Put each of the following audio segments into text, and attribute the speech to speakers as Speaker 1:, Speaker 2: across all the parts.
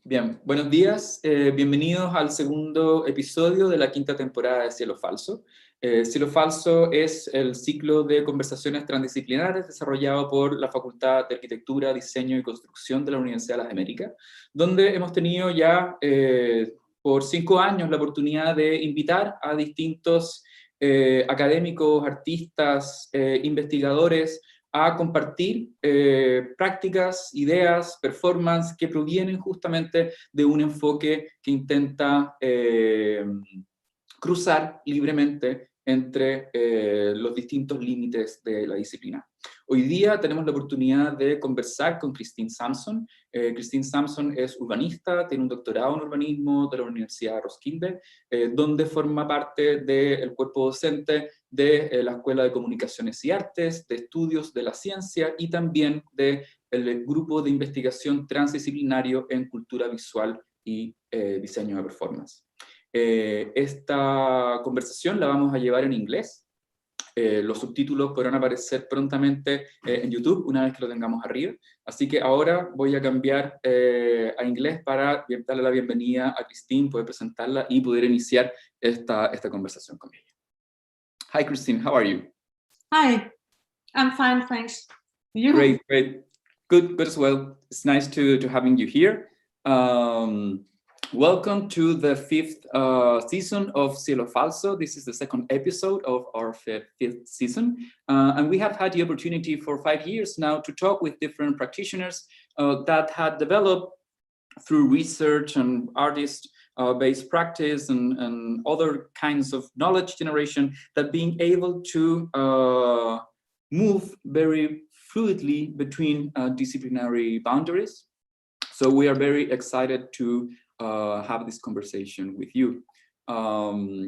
Speaker 1: Bien, buenos días, bienvenidos al segundo episodio de la quinta temporada de Cielo, Falso. Cielo Falso es el ciclo de conversaciones transdisciplinares desarrollado por la Facultad de Arquitectura, Diseño y Construcción de la Universidad de las Américas, donde hemos tenido ya por 5 años la oportunidad de invitar a distintos académicos, artistas, investigadores, a compartir prácticas, ideas, performance que provienen justamente de un enfoque que intenta cruzar libremente entre los distintos límites de la disciplina. Hoy día tenemos la oportunidad de conversar con Kristine Samson. Kristine Samson es urbanista, tiene un doctorado en urbanismo de la Universidad de Roskilde, donde forma parte del cuerpo docente de la Escuela de Comunicaciones y Artes, de Estudios de la Ciencia y también del grupo de investigación transdisciplinario en cultura visual y diseño de performance. Esta conversación la vamos a llevar en inglés. Los subtítulos podrán aparecer prontamente en YouTube una vez que lo tengamos arriba. Así que ahora voy a cambiar a inglés para darle la bienvenida a Kristine, poder presentarla y poder iniciar esta conversación con ella. Hi, Kristine, how are you?
Speaker 2: Hi, I'm fine, thanks. You?
Speaker 1: Great, great. Good as well. It's nice to having you here. Welcome to the 5th season of Cielo Falso. This is the 2nd episode of our 5th season. And we have had the opportunity for 5 years now to talk with different practitioners that had developed through research and artist-based practice and other kinds of knowledge generation, that being able to move very fluidly between disciplinary boundaries. So we are very excited to have this conversation with you.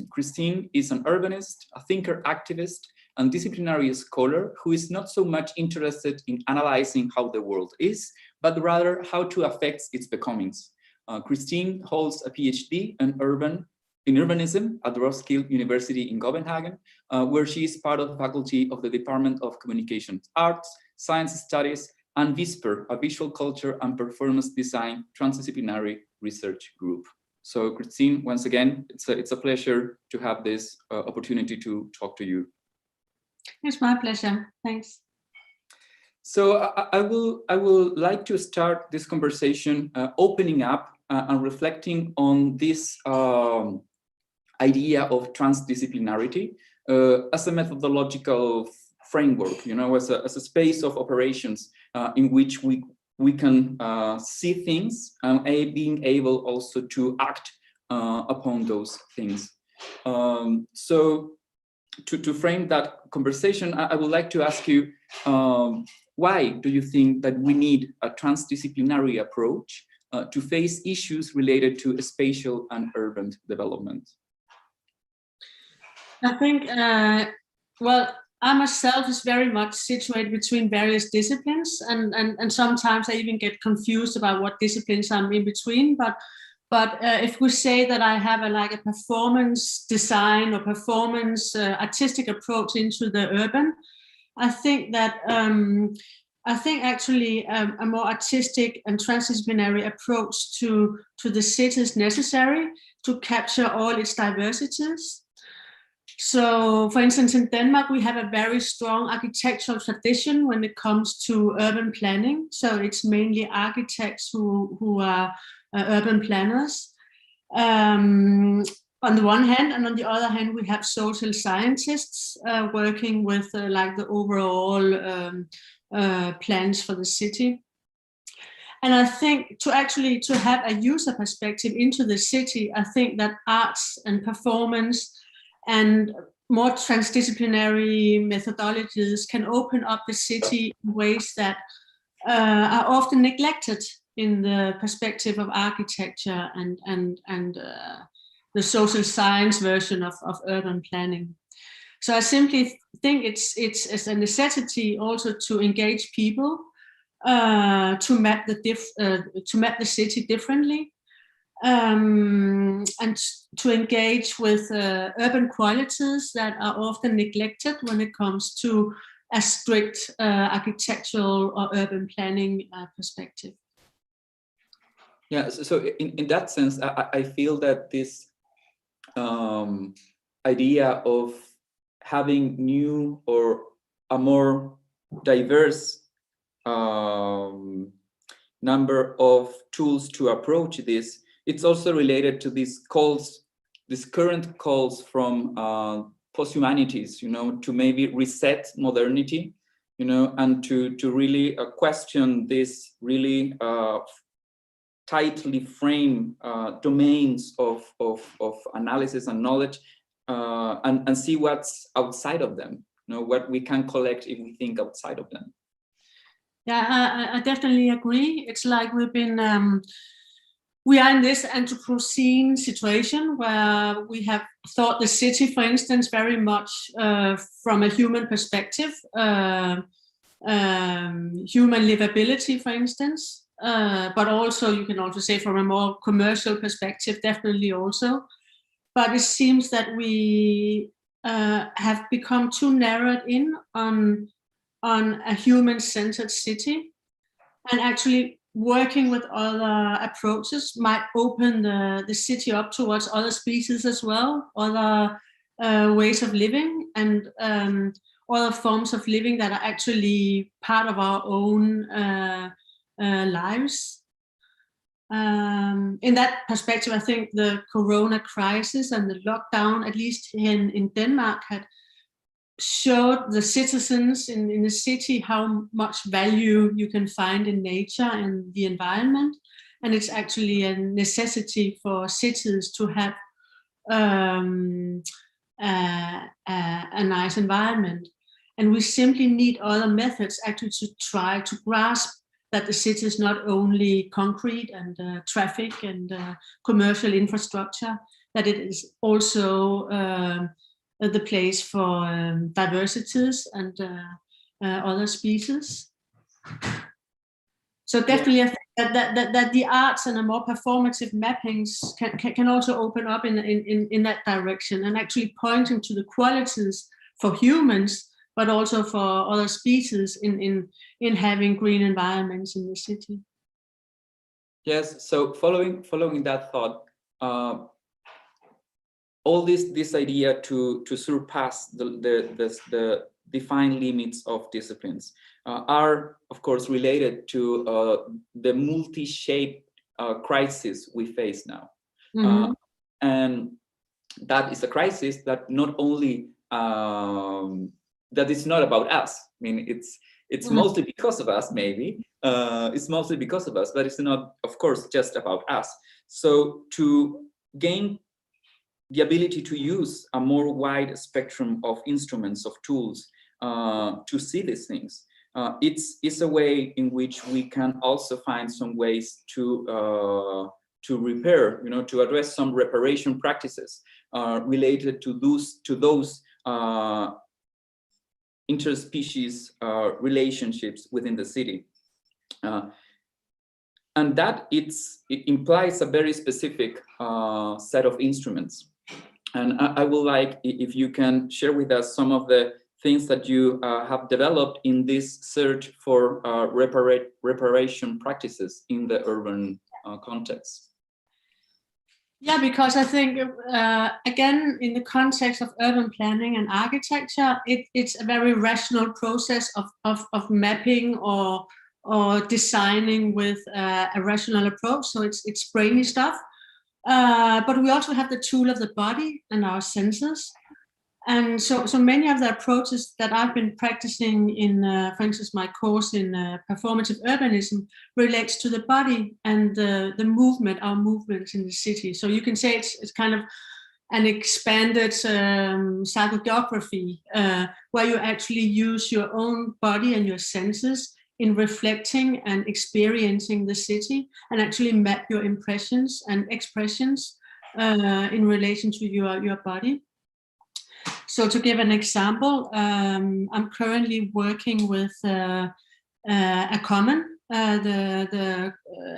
Speaker 1: Kristine is an urbanist, a thinker, activist, and disciplinary scholar who is not so much interested in analyzing how the world is, but rather how to affect its becomings. Kristine holds a PhD in urbanism at Roskilde University in Copenhagen, where she is part of the faculty of the Department of Communications Arts, Science Studies, and VISPER, a visual culture and performance design transdisciplinary research group. So Kristine, once again, it's a pleasure to have this opportunity to talk to you.
Speaker 2: It's my pleasure, thanks.
Speaker 1: So I will like to start this conversation opening up and reflecting on this idea of transdisciplinarity as a methodological framework, you know, as a space of operations in which we can see things and being able also to act upon those things. So to frame that conversation, I would like to ask you, why do you think that we need a transdisciplinary approach to face issues related to spatial and urban development?
Speaker 2: I think, well, I myself is very much situated between various disciplines, and sometimes I even get confused about what disciplines I'm in between. But if we say that I have a performance design or performance artistic approach into the urban, I think that actually a more artistic and transdisciplinary approach to the city is necessary to capture all its diversities. So, for instance, in Denmark, we have a very strong architectural tradition when it comes to urban planning. So it's mainly architects who are urban planners on the one hand, and on the other hand, we have social scientists working with the overall plans for the city. And I think to have a user perspective into the city, I think that arts and performance and more transdisciplinary methodologies can open up the city in ways that are often neglected in the perspective of architecture and the social science version of urban planning. So I simply think it's a necessity also to engage people to map the city differently. And to engage with urban qualities that are often neglected when it comes to a strict architectural or urban planning perspective.
Speaker 1: Yeah, so in that sense, I feel that this idea of having new or a more diverse number of tools to approach this, it's also related to these calls, these current calls from post-humanities, to maybe reset modernity, and to really question this really tightly framed domains of analysis and knowledge, and see what's outside of them, what we can collect if we think outside of them.
Speaker 2: Yeah, I definitely agree. It's like we've been, we are in this Anthropocene situation where we have thought the city, for instance, very much from a human perspective, human livability, for instance, but also you can also say from a more commercial perspective, definitely also. But it seems that we have become too narrowed in on a human-centered city, and actually working with other approaches might open the city up towards other species as well, other ways of living, and other forms of living that are actually part of our own lives. In that perspective, I think the Corona crisis and the lockdown, at least in Denmark, had showed the citizens in the city how much value you can find in nature and the environment. And it's actually a necessity for cities to have a nice environment. And we simply need other methods actually to try to grasp that the city is not only concrete and traffic and commercial infrastructure, that it is also the place for diversities and other species. So definitely, I think that the arts and a more performative mappings can also open up in that direction, and actually pointing to the qualities for humans, but also for other species in having green environments in the city.
Speaker 1: Yes. So following that thought. All this idea to surpass the defined limits of disciplines are, of course, related to the multi-shaped crisis we face now. Mm-hmm. And that is a crisis that not only, that is not about us. I mean, it's mm-hmm. mostly because of us, maybe. It's mostly because of us, but it's not, of course, just about us. So to gain the ability to use a more wide spectrum of instruments, of tools, to see these things. It's a way in which we can also find some ways to repair, to address some reparation practices related to those interspecies relationships within the city. And that it implies a very specific set of instruments. And I would like if you can share with us some of the things that you have developed in this search for reparation practices in the urban context.
Speaker 2: Yeah, because I think, again, in the context of urban planning and architecture, it's a very rational process of mapping or designing with a rational approach. So it's brainy stuff. But we also have the tool of the body and our senses. And so many of the approaches that I've been practicing in, for instance, my course in performative urbanism relates to the body and the movement, our movements in the city. So you can say it's kind of an expanded psychogeography where you actually use your own body and your senses in reflecting and experiencing the city, and actually map your impressions and expressions in relation to your body. So to give an example, I'm currently working with a common, an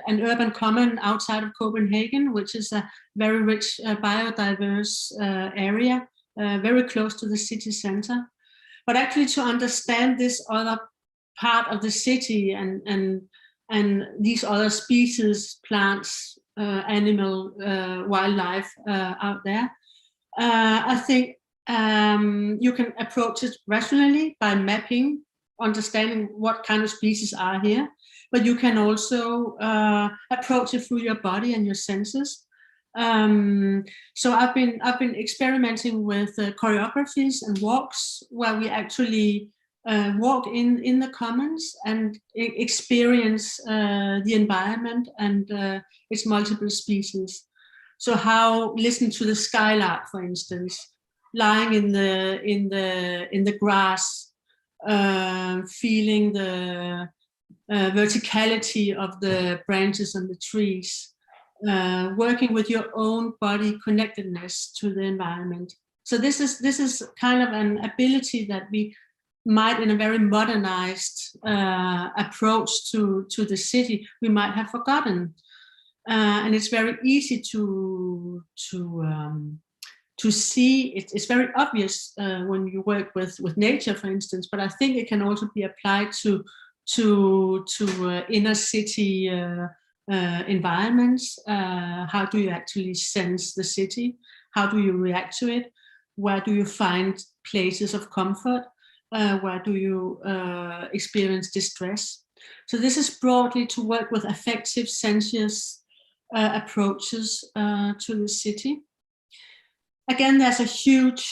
Speaker 2: urban common outside of Copenhagen, which is a very rich biodiverse area, very close to the city center. But actually to understand this other part of the city and and these other species, plants, animal, wildlife out there. I think you can approach it rationally by mapping, understanding what kind of species are here, but you can also approach it through your body and your senses. So I've been experimenting with choreographies and walks where we actually walk in the commons and experience the environment and its multiple species. So how listen to the skylark, for instance, lying in the grass, feeling the verticality of the branches on the trees, working with your own body connectedness to the environment. So this is kind of an ability that we might, in a very modernized approach to the city, we might have forgotten. And it's very easy to see. It's very obvious when you work with nature, for instance. But I think it can also be applied to inner city environments. How do you actually sense the city? How do you react to it? Where do you find places of comfort? Where do you experience distress? So this is broadly to work with affective, sensuous approaches to the city. Again, there's a huge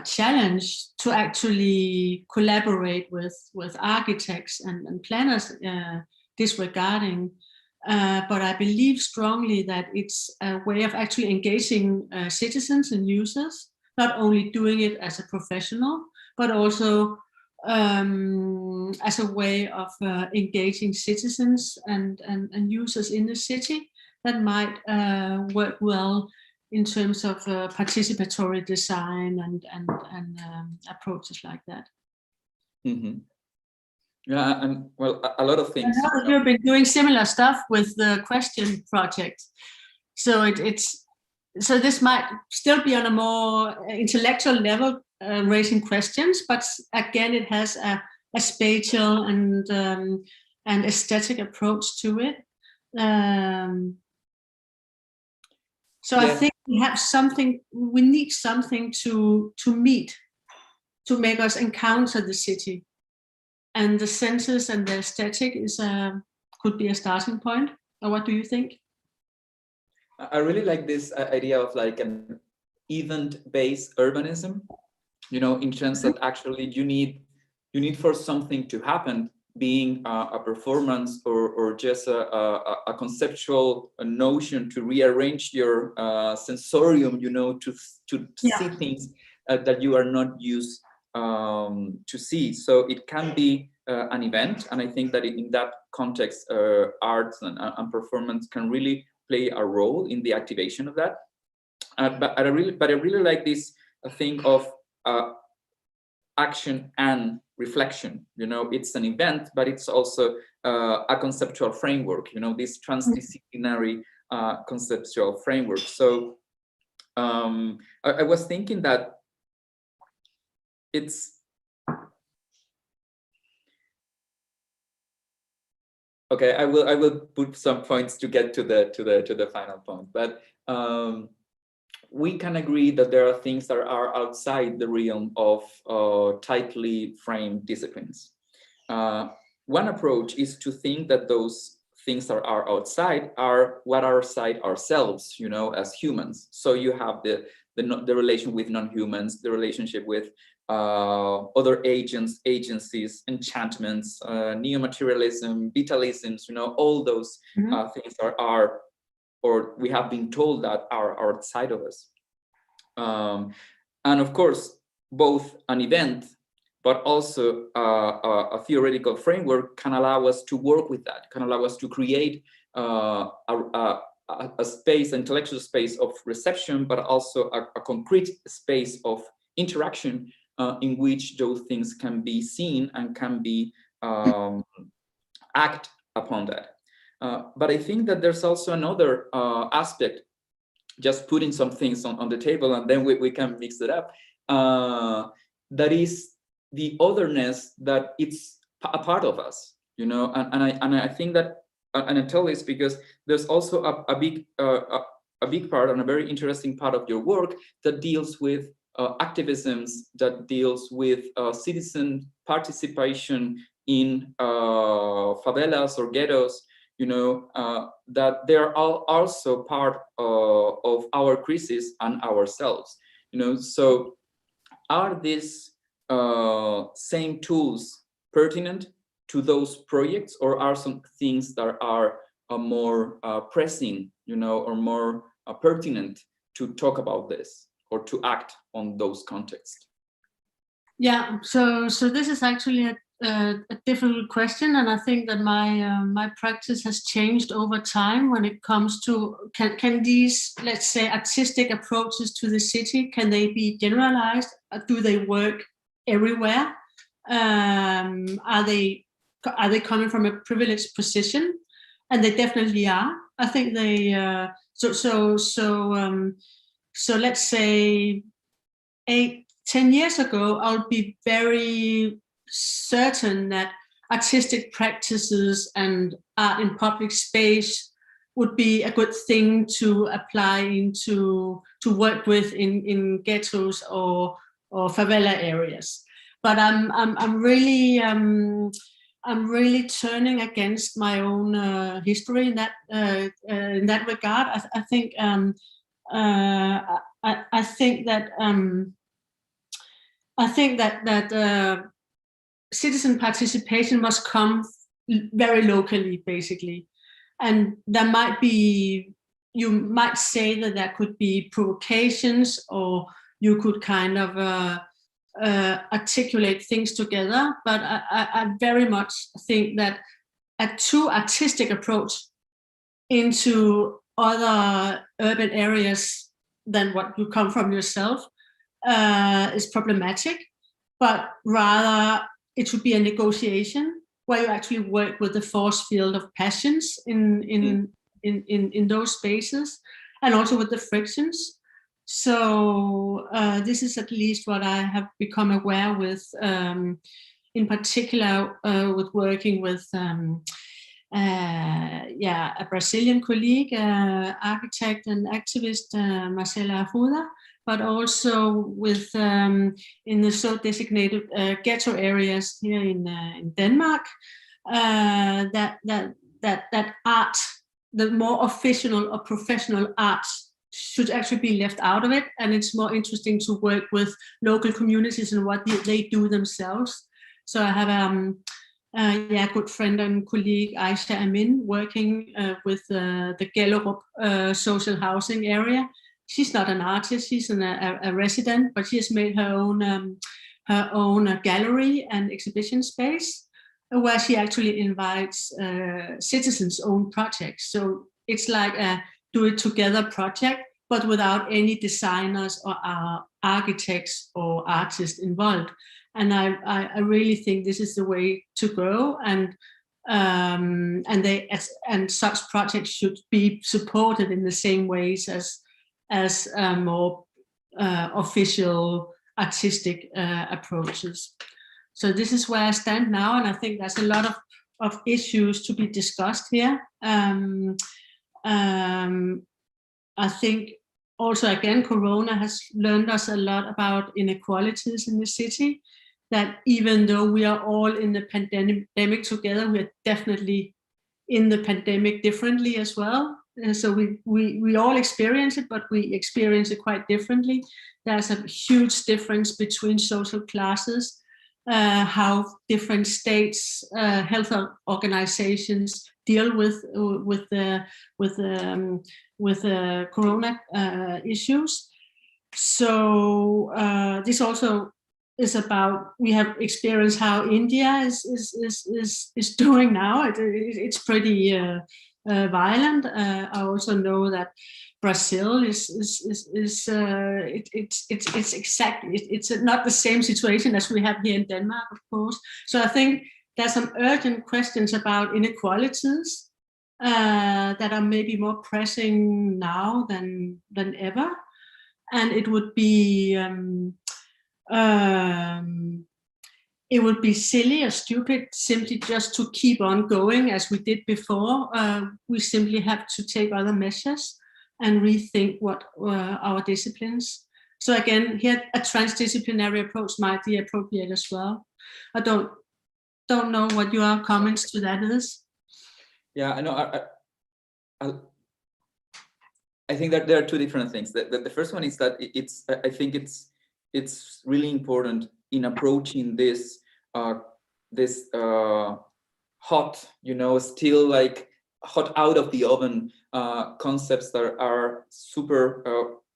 Speaker 2: challenge to actually collaborate with architects and planners disregarding, but I believe strongly that it's a way of actually engaging citizens and users, not only doing it as a professional, but also as a way of engaging citizens and users in the city that might work well in terms of participatory design and approaches like that.
Speaker 1: Mm-hmm. Yeah, and well, a lot of things.
Speaker 2: I know that you've been doing similar stuff with the Question project. So so this might still be on a more intellectual level, raising questions, but again, it has a spatial and aesthetic approach to it. So yeah. I think we need something to meet, to make us encounter the city. And the senses and the aesthetic could be a starting point. Or what do you think?
Speaker 1: I really like this idea of like an event-based urbanism, in terms that actually you need for something to happen, being a performance or just a conceptual notion to rearrange your sensorium, to see things that you are not used to see. So it can be an event, and I think that in that context, arts and performance can really play a role in the activation of that. But I really like this thing of action and reflection. It's an event, but it's also a conceptual framework. This transdisciplinary conceptual framework. So I was thinking that it's okay. I will put some points to get to the final point, but we can agree that there are things that are outside the realm of tightly framed disciplines. One approach is to think that those things that are outside are what are outside ourselves, as humans. So you have the relation with non-humans, the relationship with other agents, agencies, enchantments, neo-materialism, vitalisms, all those things are or we have been told that are outside of us. And of course, both an event, but also a theoretical framework can allow us to work with that, can allow us to create a space, intellectual space of reception, but also a concrete space of interaction in which those things can be seen and can be act upon that. But I think that there's also another aspect, just putting some things on the table and then we can mix it up, that is the otherness that it's a part of us, you know, and I think that, and I tell this because there's also a big part and a very interesting part of your work that deals with activisms, that deals with citizen participation in favelas or ghettos, you know, that they're all also part of our crisis and ourselves, you know. So are these same tools pertinent to those projects, or are some things that are more pressing, you know, or more pertinent to talk about this or to act on those contexts?
Speaker 2: Yeah, so this is actually a difficult question, and I think that my practice has changed over time when it comes to can these, let's say, artistic approaches to the city, can they be generalized? Do they work everywhere? Are they coming from a privileged position? And they definitely are. I think they so let's say 8-10 years ago, I would be very certain that artistic practices and art in public space would be a good thing to apply to work with in ghettos or favela areas. But I'm really turning against my own history in that regard. I think that citizen participation must come very locally, basically, and there might be, you might say that there could be provocations, or you could kind of articulate things together. But I very much think that a too artistic approach into other urban areas than what you come from yourself is problematic, but rather it should be a negotiation where you actually work with the force field of passions in those spaces, and also with the frictions. So this is at least what I have become aware with, in particular with working with a Brazilian colleague, architect and activist, Marcela Arruda, but also with in the so designated ghetto areas here in Denmark, that art, the more official or professional art, should actually be left out of it, and it's more interesting to work with local communities and what they do themselves. So I have a good friend and colleague, Aisha Amin, working with the Gellerup social housing area. She's not an artist, she's a resident, but she has made her own gallery and exhibition space where she actually invites citizens' own projects. So it's like a do-it-together project, but without any designers or architects or artists involved. And I really think this is the way to go, and such projects should be supported in the same ways as more official artistic approaches. So this is where I stand now, and I think there's a lot of issues to be discussed here. I think also, again, Corona has learned us a lot about inequalities in the city, that even though we are all in the pandemic together, we are definitely in the pandemic differently as well. So we all experience it, but we experience it quite differently. There's a huge difference between social classes, how different states, health organizations deal with the corona issues. So this also is about, we have experienced how India is doing now. It's pretty violent. I also know that Brazil it's not the same situation as we have here in Denmark, of course. So I think there's some urgent questions about inequalities that are maybe more pressing now than ever, and it would be it would be silly or stupid simply just to keep on going as we did before. We simply have to take other measures and rethink what our disciplines. So again, here a transdisciplinary approach might be appropriate as well. I don't know what your comments to that is.
Speaker 1: Yeah, I know. I think that there are two different things. The first one is that I think it's really important in approaching this hot, still like hot out of the oven concepts that are super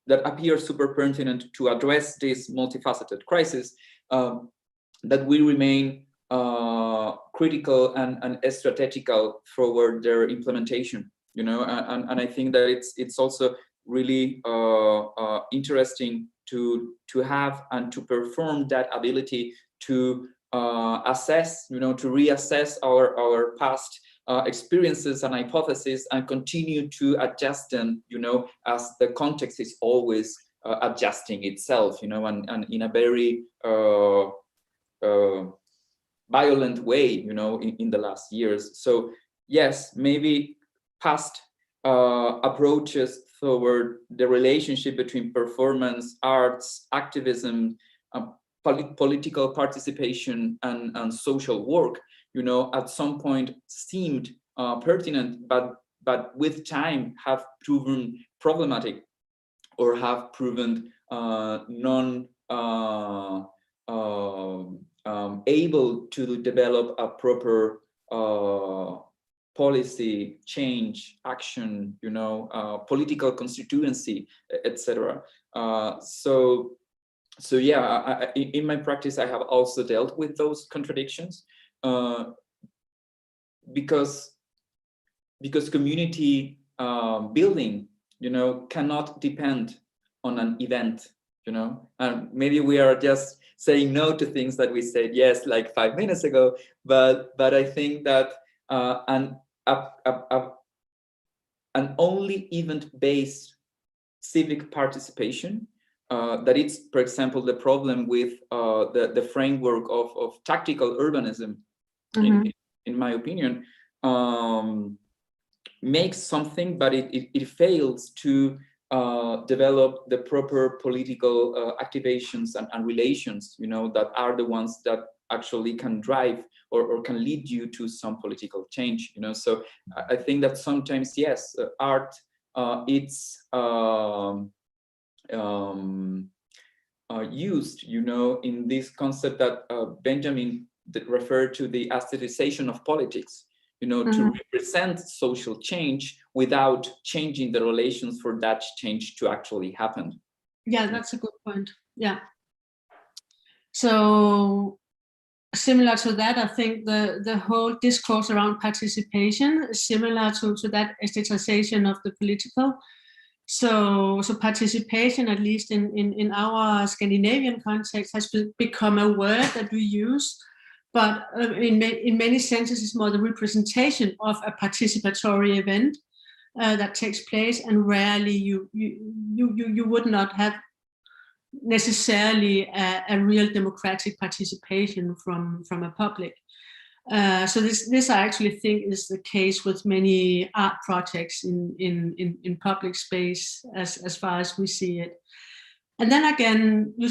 Speaker 1: that appear super pertinent to address this multifaceted crisis. That we remain critical and strategical forward their implementation. And I think that it's also really interesting to have and to perform that ability to assess, to reassess our past experiences and hypotheses and continue to adjust them, as the context is always adjusting itself, and in a very violent way, in the last years. So yes, maybe past approaches toward the relationship between performance, arts, activism, political participation, and social work, at some point seemed pertinent, but with time have proven problematic, or have proven able to develop a proper policy change, action, political constituency, etc. So yeah, in my practice, I have also dealt with those contradictions, because community building, cannot depend on an event, and maybe we are just saying no to things that we said yes like 5 minutes ago, but I think that an only event-based civic participation, that it's, for example, the problem with the framework of tactical urbanism, in my opinion, makes something, but it fails to develop the proper political activations and relations, that are the ones that actually can drive or can lead you to some political change. So I think that sometimes, yes, art, it's used, in this concept that Benjamin referred to, the aestheticization of politics, to represent social change without changing the relations for that change to actually happen.
Speaker 2: Yeah, that's a good point. Yeah. So similar to that, I think the whole discourse around participation is similar to that aestheticization of the political. So participation, at least in our Scandinavian context, has become a word that we use, but in many senses it's more the representation of a participatory event that takes place, and rarely you would not have necessarily a real democratic participation from a public. So this I actually think is the case with many art projects in public space, as far as we see it. And then again, we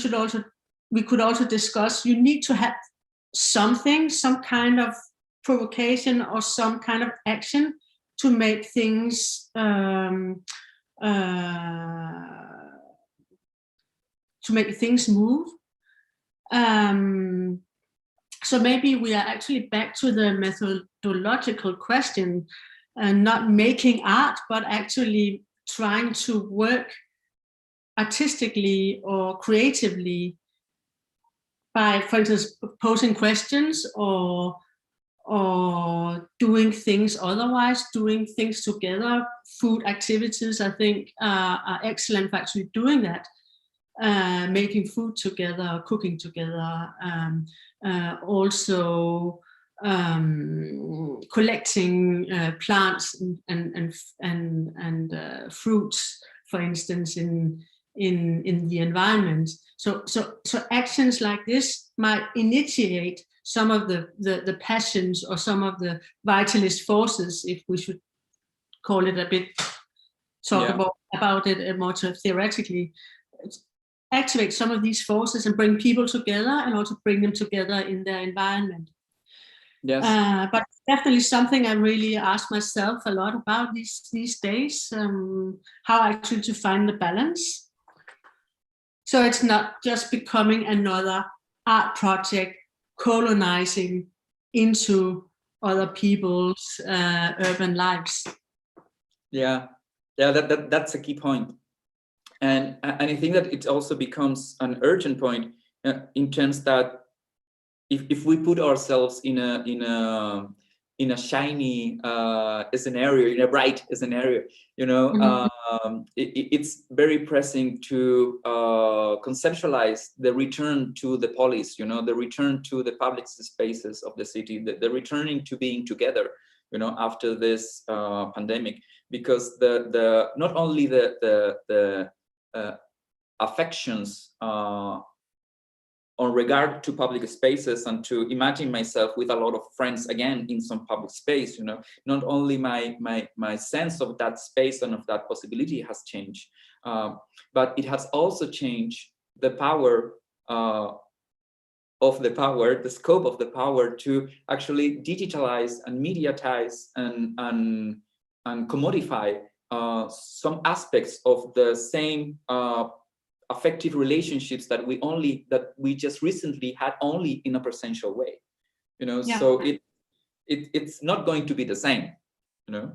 Speaker 2: could also discuss, you need to have something, some kind of provocation or some kind of action to make things move. So maybe we are actually back to the methodological question, not making art, but actually trying to work artistically or creatively by, for instance, posing questions or doing things otherwise, doing things together. Food activities, I think, are excellent for actually doing that. Making food together, cooking together, also collecting plants and fruits, for instance, in the environment. So actions like this might initiate some of the passions or some of the vitalist forces, if we should call it a bit, talk about it more theoretically, activate some of these forces and bring people together, and also bring them together in their environment.
Speaker 1: Yes.
Speaker 2: But definitely something I really ask myself a lot about these days, how actually to find the balance. So it's not just becoming another art project colonizing into other people's urban lives.
Speaker 1: Yeah, that's a key point. And I think that it also becomes an urgent point in terms that if we put ourselves in a shiny scenario, in a bright scenario, it's very pressing to conceptualize the return to the polis, the return to the public spaces of the city, the returning to being together, after this pandemic, because the not only the affections on regard to public spaces, and to imagine myself with a lot of friends again in some public space, not only my sense of that space and of that possibility has changed, but it has also changed the power the scope of the power to actually digitalize and mediatize and commodify some aspects of the same affective relationships that we just recently had only in a presential way, so it's not going to be the same, No.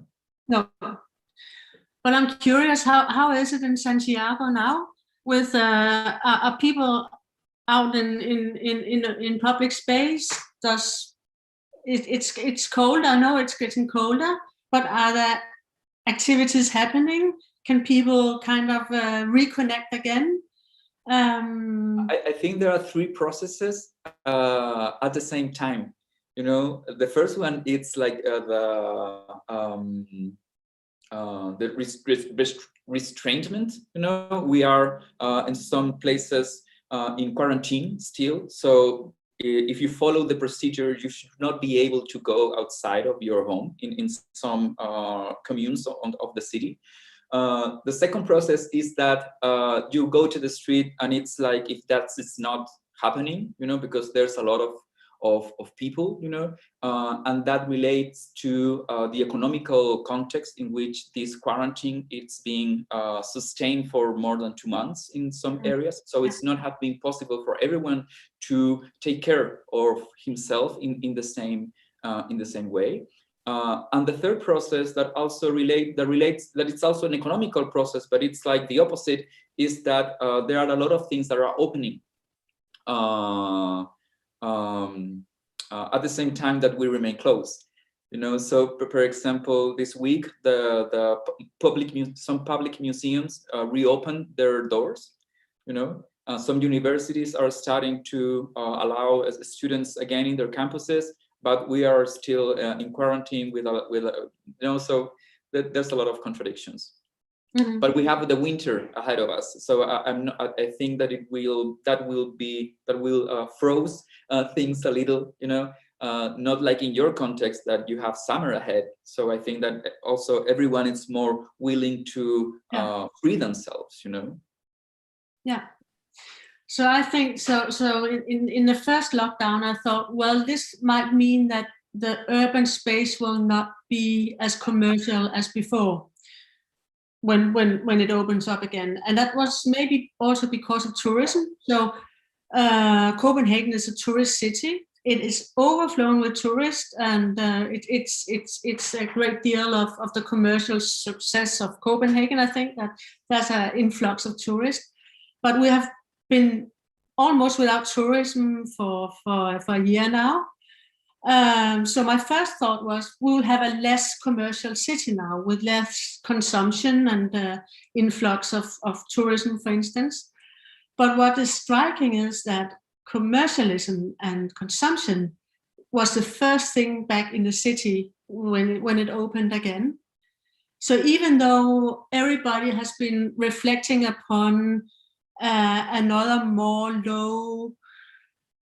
Speaker 2: But I'm curious, how is it in Santiago now with are people out in public space? It's cold, I know it's getting colder, but are there activities happening? Can people kind of reconnect again?
Speaker 1: I think there are three processes at the same time. The first one, it's like the restrainment. We are in some places in quarantine still. So if you follow the procedure, you should not be able to go outside of your home in some communes of the city. The second process is that you go to the street, and it's like if it's not happening, because there's a lot of people, and that relates to the economical context in which this quarantine it's being sustained for more than 2 months in some areas. So it's not have been possible for everyone to take care of himself in the same way. And the third process that it's also an economical process, but it's like the opposite, is that there are a lot of things that are opening at the same time that we remain closed. So for example, this week some public museums reopened their doors. Some universities are starting to allow students again in their campuses, but we are still in quarantine so there's a lot of contradictions. Mm-hmm. But we have the winter ahead of us, so I think that that will froze things a little, not like in your context that you have summer ahead. So I think that also everyone is more willing to free themselves,
Speaker 2: Yeah. So I think so in the first lockdown, I thought, well, this might mean that the urban space will not be as commercial as before when it opens up again. And that was maybe also because of tourism. So Copenhagen is a tourist city. It is overflowing with tourists, and it's a great deal of the commercial success of Copenhagen. I think that there's an influx of tourists, but we have been almost without tourism for a year now. So my first thought was we'll have a less commercial city now with less consumption and influx of tourism, for instance. But what is striking is that commercialism and consumption was the first thing back in the city when it opened again. So even though everybody has been reflecting upon another more low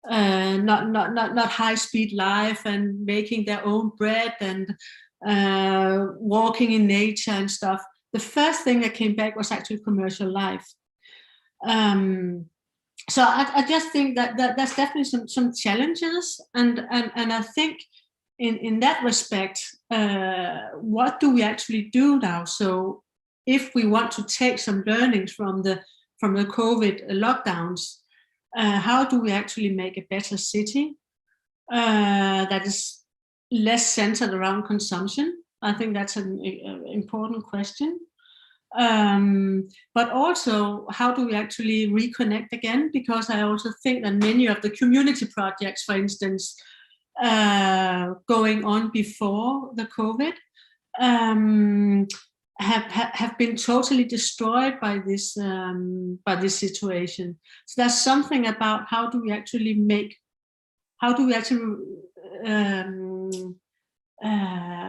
Speaker 2: not high speed life and making their own bread and walking in nature and stuff. The first thing that came back was actually commercial life. So I just think that there's definitely some challenges, and I think in that respect, what do we actually do now? So if we want to take some learnings from the COVID lockdowns, how do we actually make a better city that is less centered around consumption? I think that's an important question. But also, how do we actually reconnect again? Because I also think that many of the community projects, for instance, going on before the COVID, have been totally destroyed by this situation. So there's something about how do we actually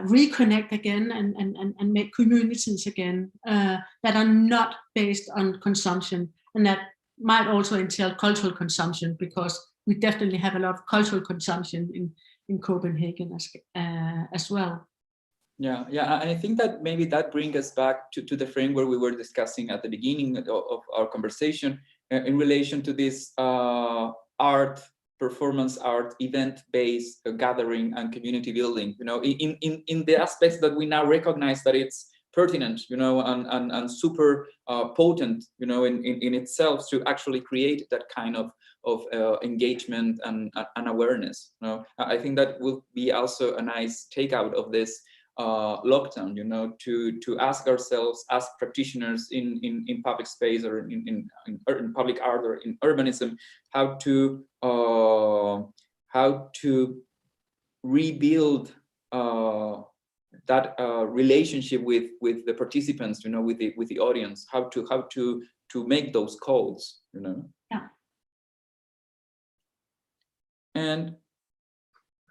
Speaker 2: reconnect again and make communities again that are not based on consumption, and that might also entail cultural consumption, because we definitely have a lot of cultural consumption in Copenhagen as well.
Speaker 1: Yeah, and I think that maybe that brings us back to the framework we were discussing at the beginning of our conversation in relation to this performance art, event-based gathering and community building. In the aspects that we now recognize that it's pertinent, and super potent, in itself, to actually create that kind of engagement and awareness. I think that will be also a nice takeout of this lockdown, to ask ourselves as practitioners in public space or in public art or in urbanism, how to rebuild that relationship with the participants, with the audience, how to make those calls,
Speaker 2: Yeah.
Speaker 1: And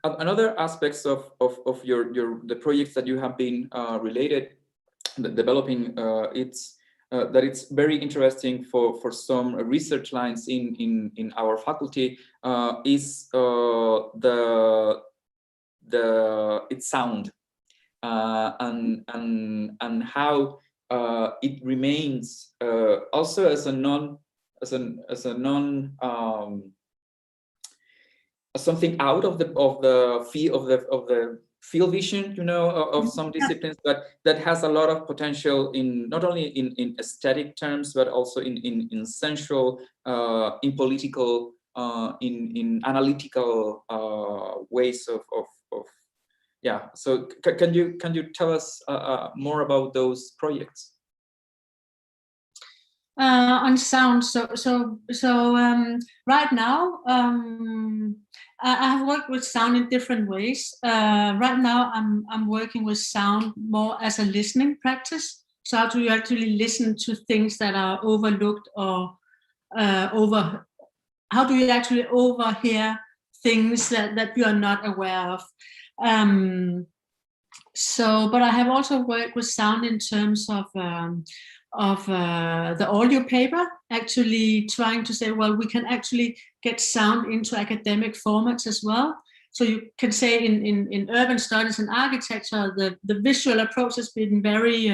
Speaker 1: another aspects of the projects that you have been developing, it's that it's very interesting for some research lines in our faculty, is its sound, and how it remains also as something out of the field vision, of some disciplines, that has a lot of potential in not only in aesthetic terms, but also in sensual, in political, in analytical ways of yeah. So can you tell us more about those projects?
Speaker 2: On sound, so right now, I have worked with sound in different ways. Right now, I'm working with sound more as a listening practice. So how do you actually listen to things that are overlooked, or how do you actually overhear things that you are not aware of? But I have also worked with sound in terms of the audio paper, actually trying to say, well, we can actually get sound into academic formats as well. So you can say in urban studies and architecture, the visual approach has been very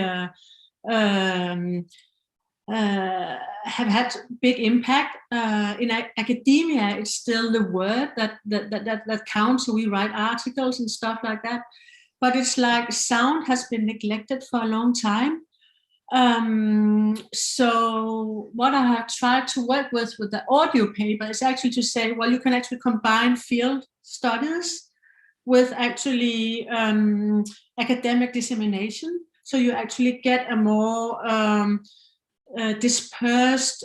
Speaker 2: have had big impact. In academia, it's still the word that counts. So we write articles and stuff like that. But it's like sound has been neglected for a long time. So what I have tried to work with the audio paper is actually to say, well, you can actually combine field studies with actually academic dissemination. So you actually get a more dispersed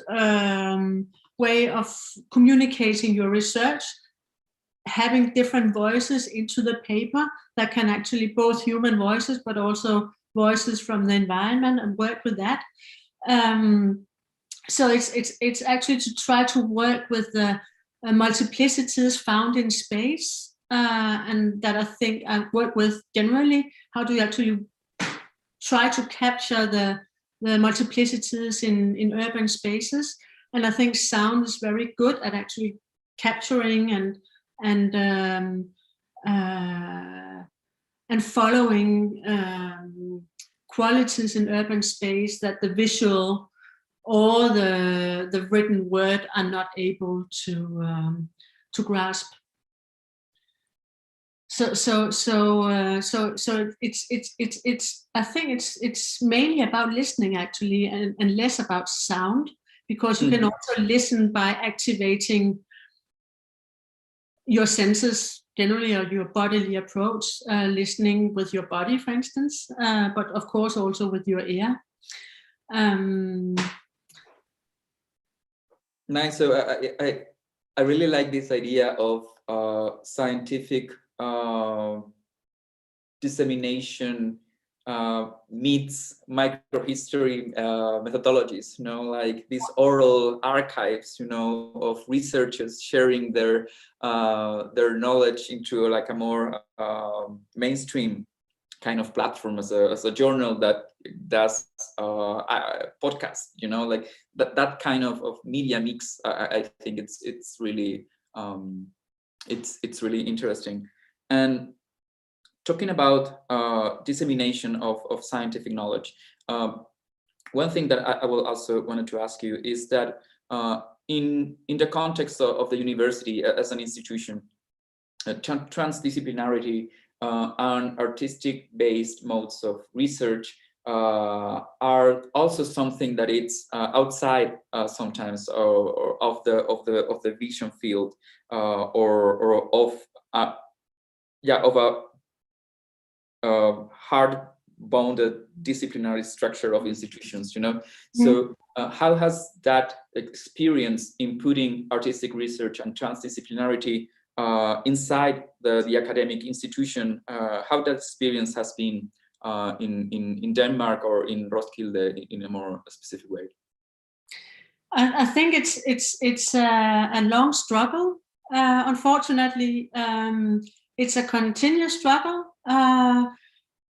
Speaker 2: way of communicating your research, having different voices into the paper that can actually both human voices, but also voices from the environment, and work with that. So it's actually to try to work with the multiplicities found in space, and that I think I work with generally. How do you actually try to capture the multiplicities in urban spaces? And I think sound is very good at actually capturing and following qualities in urban space that the visual or the written word are not able to grasp. So it's I think it's mainly about listening actually, and less about sound, because you can also listen by activating your senses generally, or your bodily approach, listening with your body, for instance, but of course also with your ear.
Speaker 1: Nice. So I really like this idea of scientific dissemination meets microhistory methodologies, you know, like these oral archives, you know, of researchers sharing their knowledge into like a more mainstream kind of platform, as a journal that does podcast, you know, like that kind of media mix. I think it's really it's really interesting. And talking about dissemination of scientific knowledge, one thing that I will also wanted to ask you is that in the context of the university as an institution, transdisciplinarity and artistic-based modes of research are also something that it's outside sometimes or of the vision field, or of a hard-bounded disciplinary structure of institutions, you know. So how has that experience in putting artistic research and transdisciplinarity inside the academic institution, how that experience has been in Denmark or in Roskilde in a more specific way?
Speaker 2: I think it's a long struggle. Unfortunately, it's a continuous struggle.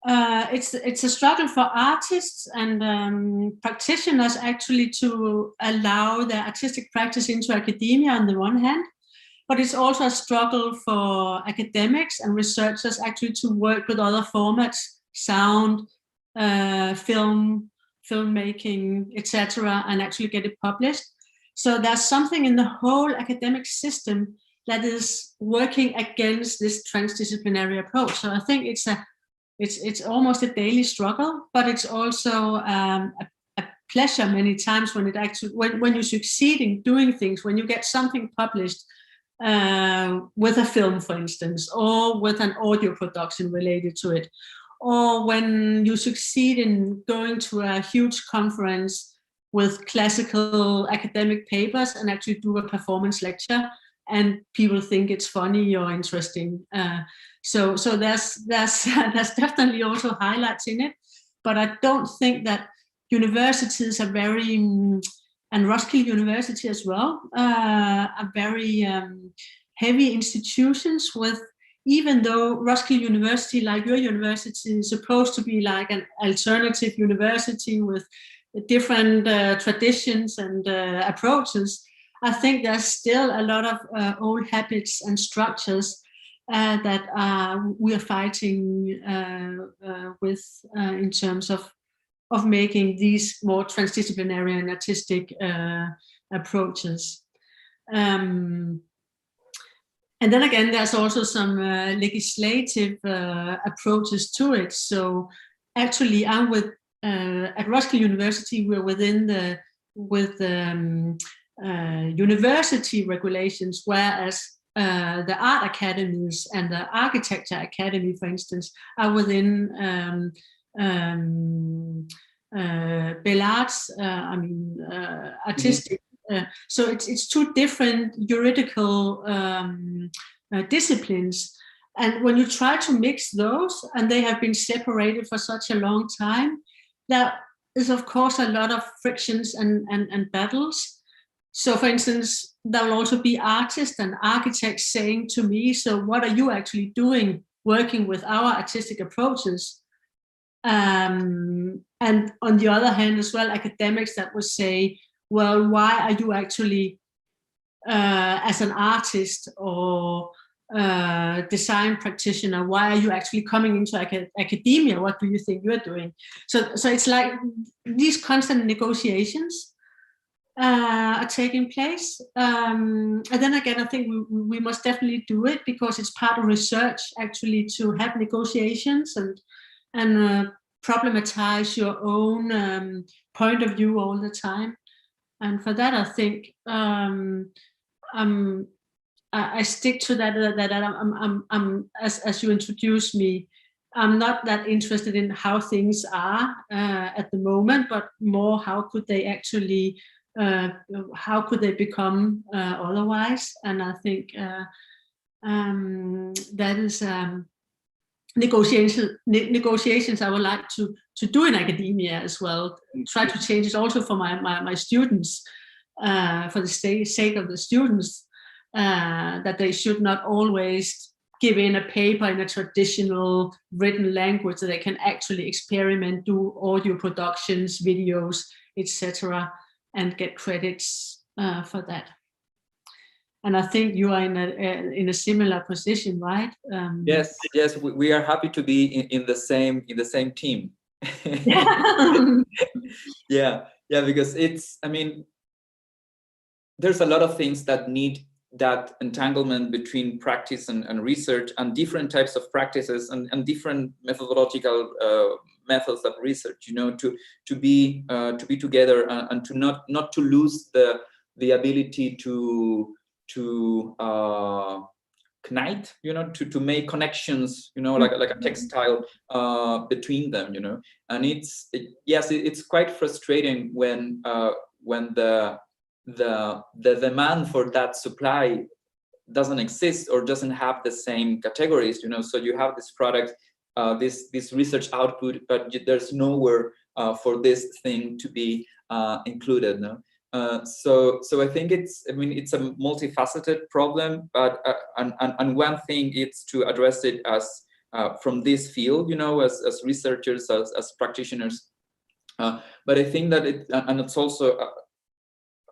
Speaker 2: It's a struggle for artists and practitioners actually to allow their artistic practice into academia on the one hand, but it's also a struggle for academics and researchers actually to work with other formats, sound, film, filmmaking, etc., and actually get it published. So there's something in the whole academic system that is working against this transdisciplinary approach. So I think it's almost a daily struggle, but it's also a pleasure many times when it actually when you succeed in doing things, when you get something published with a film, for instance, or with an audio production related to it, or when you succeed in going to a huge conference with classical academic papers and actually do a performance lecture, and people think it's funny or interesting. So there's definitely also highlights in it, but I don't think that universities are very, and Roskilde University as well, are very heavy institutions with, even though Roskilde University, like your university, is supposed to be like an alternative university with different traditions and approaches, I think there's still a lot of old habits and structures that we are fighting with in terms of making these more transdisciplinary and artistic approaches. And then again, there's also some legislative approaches to it. So actually, I'm with at Roskilde University, we're within the university regulations, whereas the art academies and the architecture academy, for instance, are within Bell Arts, artistic. So it's two different juridical disciplines. And when you try to mix those, and they have been separated for such a long time, there is of course a lot of frictions and battles. So for instance, there will also be artists and architects saying to me, so what are you actually doing working with our artistic approaches? And on the other hand as well, academics that would say, well, why are you actually as an artist or design practitioner, why are you actually coming into academia? What do you think you're doing? So it's like these constant negotiations are taking place. And then again, I think we must definitely do it, because it's part of research actually to have negotiations and problematize your own point of view all the time. And for that, I think I stick to that. I'm as you introduced me, I'm not that interested in how things are at the moment, but more how could they actually, how could they become otherwise? And I think that is negotiations I would like to do in academia as well. Try to change it also for my students, for the sake of the students, that they should not always give in a paper in a traditional written language, so they can actually experiment, do audio productions, videos, etc., and get credits for that. And I think you are in a similar position, right?
Speaker 1: Yes, we are happy to be in the same team. yeah, because it's, I mean, there's a lot of things that need that entanglement between practice and research, and different types of practices and different methodological methods of research, you know, to be together, and to not to lose the ability to connect, you know, to make connections, you know, like a textile between them, you know. And it's quite frustrating when the demand for that supply doesn't exist or doesn't have the same categories, you know. So you have this product, this research output, but there's nowhere for this thing to be included, no? So I think it's a multifaceted problem, but and one thing is to address it as from this field, you know, as researchers, as practitioners. But I think that it's also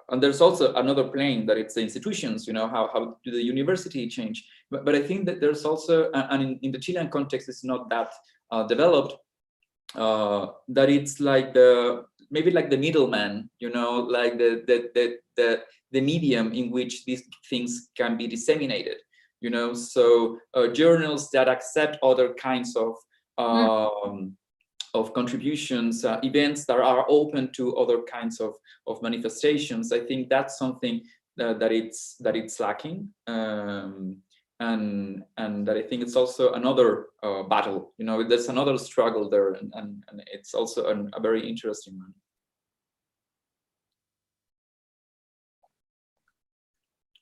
Speaker 1: and there's also another plane, that it's the institutions, you know, how do the university change? But I think that there's also, and in the Chilean context, it's not that developed, that it's like maybe like the middleman, you know, like the medium in which these things can be disseminated, you know. So journals that accept other kinds of contributions, events that are open to other kinds of manifestations. I think that's something that it's lacking, and that I think it's also another battle. You know, there's another struggle there, and it's also a very interesting one.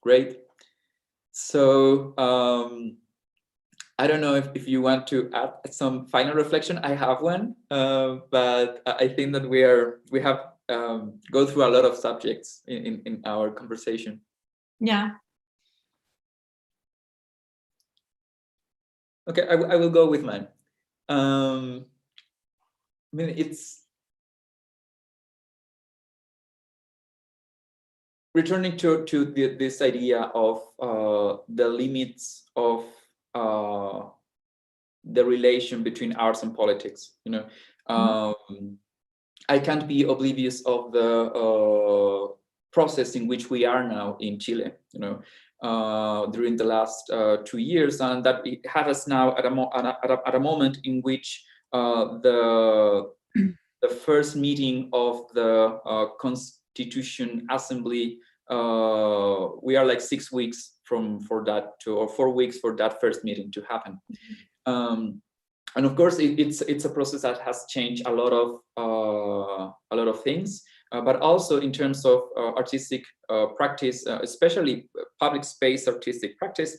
Speaker 1: Great. So I don't know if you want to add some final reflection. I have one, but I think that we have go through a lot of subjects in our conversation.
Speaker 2: Yeah.
Speaker 1: Okay, I will go with mine. I mean, it's returning to this idea of the limits of the relation between arts and politics. You know, I can't be oblivious of the process in which we are now in Chile. You know, during the last 2 years, and that it had us now at a moment in which the first meeting of the Constitution Assembly, we are like 6 weeks for that or 4 weeks for that first meeting to happen. And of course, it's a process that has changed a lot of things, but also in terms of artistic practice, especially public space artistic practice,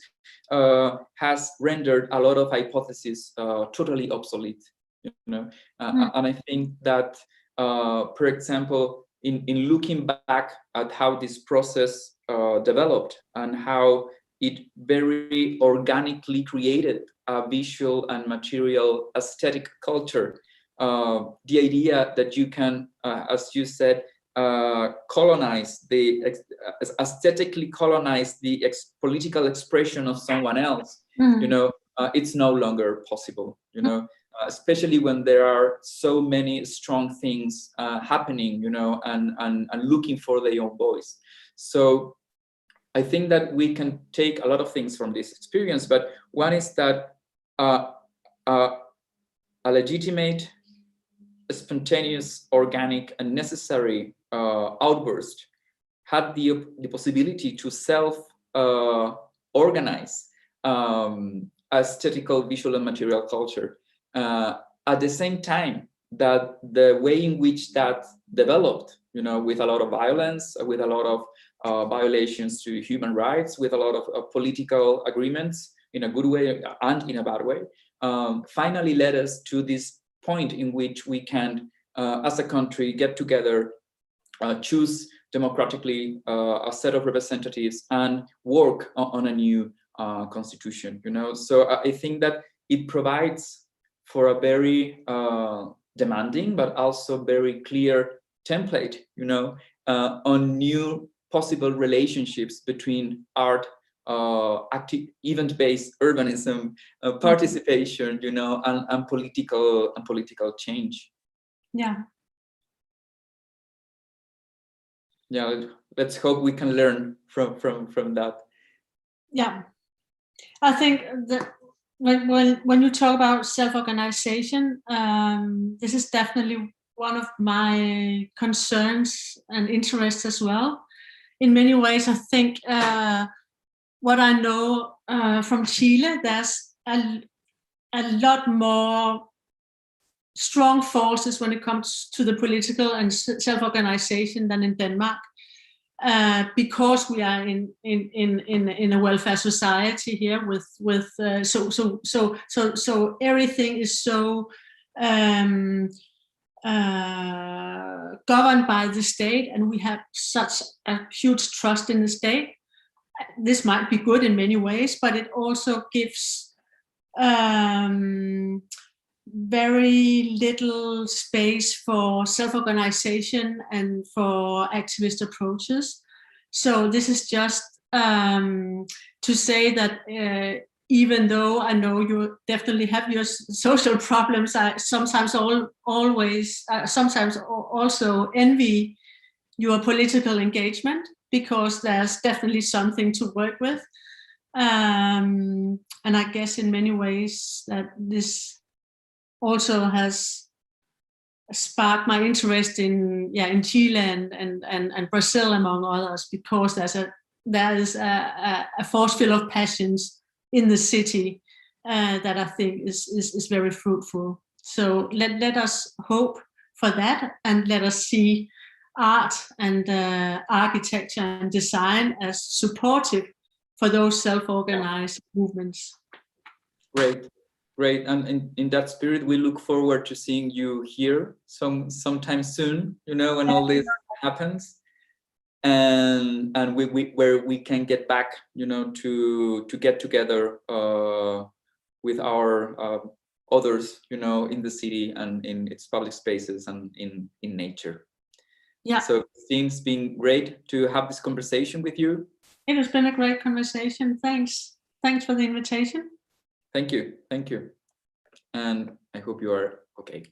Speaker 1: has rendered a lot of hypotheses totally obsolete. You know, and I think that, for example, in looking back at how this process developed and how it very organically created a visual and material aesthetic culture, the idea that you can, as you said, colonize aesthetically colonize the political expression of someone else, you know, it's no longer possible, you know, especially when there are so many strong things happening, you know, and looking for their own voice. So I think that we can take a lot of things from this experience, but one is that a legitimate, spontaneous, organic, and necessary outburst had the possibility to self-organize aesthetical, visual, and material culture. At the same time that the way in which that developed, you know, with a lot of violence, with a lot of violations to human rights, with a lot of political agreements in a good way and in a bad way, finally led us to this point in which we can, as a country, get together, choose democratically a set of representatives and work on a new constitution, you know. So I think that it provides for a very demanding but also very clear template, you know, on new possible relationships between art, active event-based urbanism, participation, you know, and political change.
Speaker 2: Yeah.
Speaker 1: Yeah, let's hope we can learn from that.
Speaker 2: Yeah, I think that when you talk about self-organization, this is definitely one of my concerns and interests as well. In many ways, I think what I know from Chile, there's a lot more strong forces when it comes to the political and self-organization than in Denmark, because we are in a welfare society here with so everything is so governed by the state, and we have such a huge trust in the state. This might be good in many ways, but it also gives very little space for self-organization and for activist approaches. So this is just to say that even though I know you definitely have your social problems, I sometimes sometimes also envy your political engagement, because there's definitely something to work with. And I guess in many ways that this also has sparked my interest in Chile and Brazil, among others, because there is a force field of passions in the city that I think is very fruitful. So let us hope for that, and let us see art and architecture and design as supportive for those self-organized movements.
Speaker 1: Great, and in that spirit, we look forward to seeing you here sometime soon, you know, when all this happens, and where we can get back, you know, to get together with our others, you know, in the city and in its public spaces and in nature.
Speaker 2: Yeah.
Speaker 1: So Kristine, it's been great to have this conversation with you.
Speaker 2: It has been a great conversation. Thanks for the invitation.
Speaker 1: Thank you. And I hope you are okay.